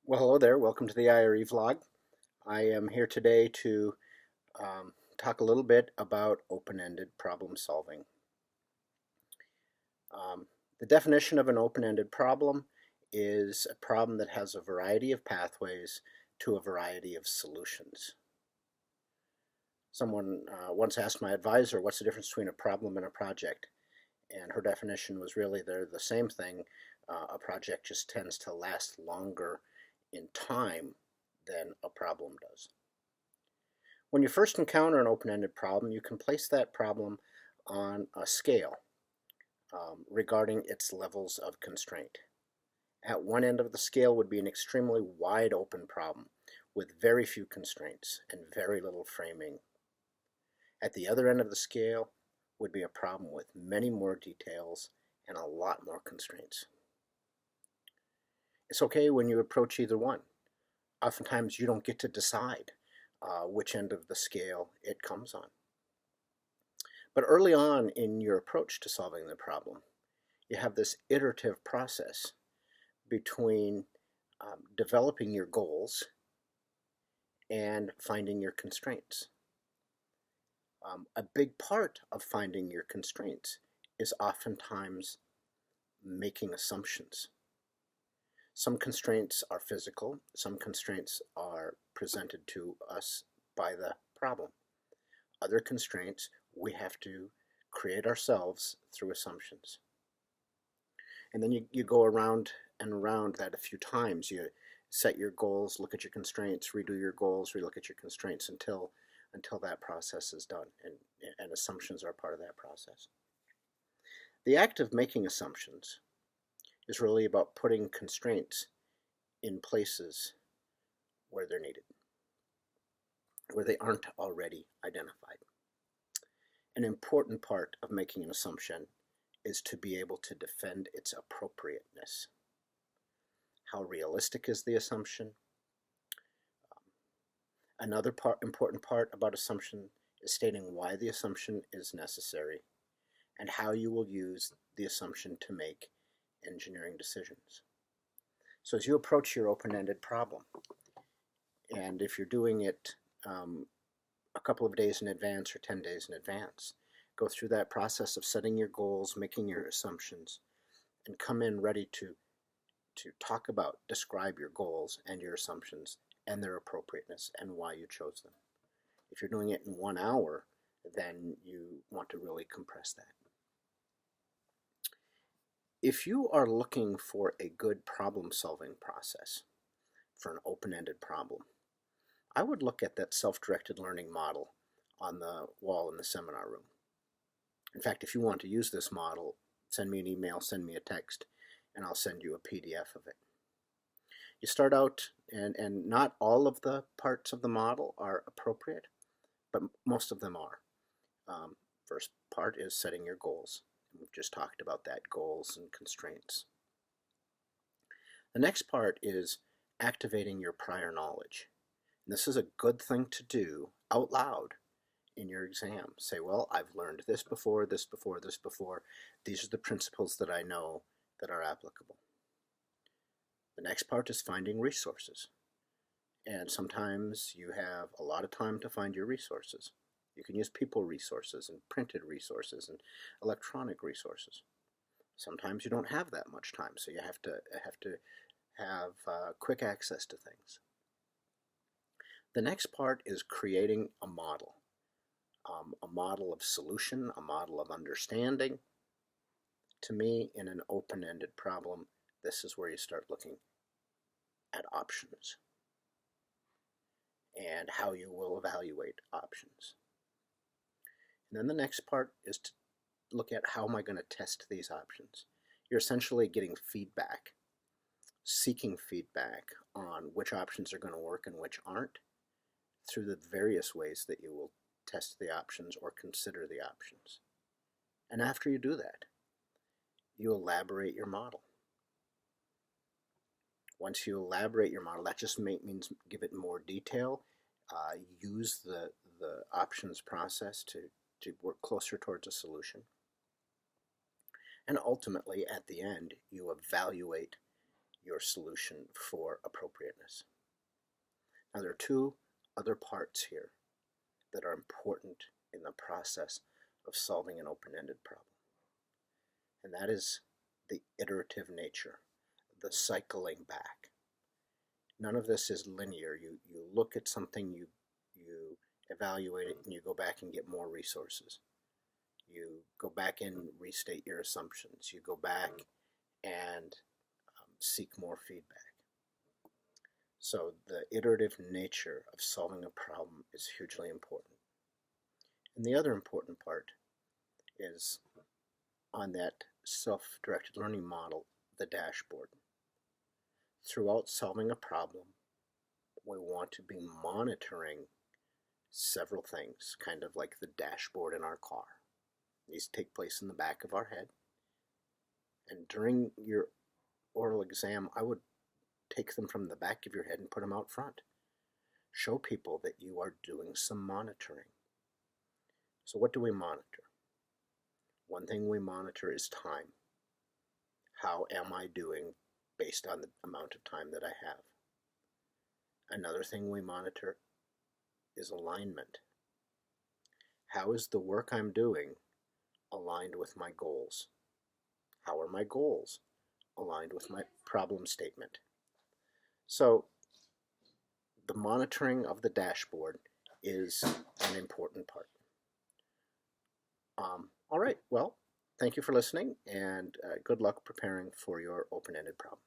Well, hello there. Welcome to the IRE vlog. I am here today to talk a little bit about open-ended problem solving. The definition of an open-ended problem is a problem that has a variety of pathways to a variety of solutions. Someone once asked my advisor, what's the difference between a problem and a project? And her definition was really they're the same thing. A project just tends to last longer in time than a problem does. When you first encounter an open-ended problem, you can place that problem on a scale regarding its levels of constraint. At one end of the scale would be an extremely wide open problem with very few constraints and very little framing. At the other end of the scale would be a problem with many more details and a lot more constraints. It's okay when you approach either one. Oftentimes you don't get to decide which end of the scale it comes on. But early on in your approach to solving the problem, you have this iterative process between developing your goals and finding your constraints. A big part of finding your constraints is oftentimes making assumptions. Some constraints are physical, some constraints are presented to us by the problem. Other constraints we have to create ourselves through assumptions. And then you go around and around that a few times. You set your goals, look at your constraints, redo your goals, relook at your constraints until that process is done, and assumptions are part of that process. The act of making assumptions is really about putting constraints in places where they're needed, where they aren't already identified. An important part of making an assumption is to be able to defend its appropriateness. How realistic is the assumption? Another important part about assumption is stating why the assumption is necessary and how you will use the assumption to make engineering decisions. So as you approach your open-ended problem, and if you're doing it a couple of days in advance or 10 days in advance, go through that process of setting your goals, making your assumptions, and come in ready to talk about, describe your goals and your assumptions and their appropriateness and why you chose them. If you're doing it in 1 hour, then you want to really compress that. If you are looking for a good problem-solving process for an open-ended problem, I would look at that self-directed learning model on the wall in the seminar room. In fact, if you want to use this model, send me an email, send me a text, and I'll send you a PDF of it. You start out, and not all of the parts of the model are appropriate, but most of them are. First part is setting your goals. We've just talked about that, goals and constraints. The next part is activating your prior knowledge. And this is a good thing to do out loud in your exam. Say, well, I've learned this before, this before, this before. These are the principles that I know that are applicable. The next part is finding resources. And sometimes you have a lot of time to find your resources. You can use people resources and printed resources and electronic resources. Sometimes you don't have that much time, so you have to have quick access to things. The next part is creating a model of solution, a model of understanding. To me, in an open-ended problem, this is where you start looking at options and how you will evaluate options. And then the next part is to look at how am I going to test these options. You're essentially getting feedback, seeking feedback on which options are going to work and which aren't through the various ways that you will test the options or consider the options. And after you do that, you elaborate your model. Once you elaborate your model, that just means give it more detail, use the options process to work closer towards a solution. And ultimately, at the end, you evaluate your solution for appropriateness. Now, there are two other parts here that are important in the process of solving an open-ended problem. And that is the iterative nature, the cycling back. None of this is linear. You look at something, you evaluate it, and you go back and get more resources. You go back and restate your assumptions. You go back and seek more feedback. So the iterative nature of solving a problem is hugely important. And the other important part is on that self-directed learning model, the dashboard. Throughout solving a problem, we want to be monitoring several things, kind of like the dashboard in our car. These take place in the back of our head. And during your oral exam, I would take them from the back of your head and put them out front. Show people that you are doing some monitoring. So what do we monitor? One thing we monitor is time. How am I doing based on the amount of time that I have? Another thing we monitor is alignment. How is the work I'm doing aligned with my goals? How are my goals aligned with my problem statement? So the monitoring of the dashboard is an important part. All right, well, thank you for listening, and good luck preparing for your open-ended problem.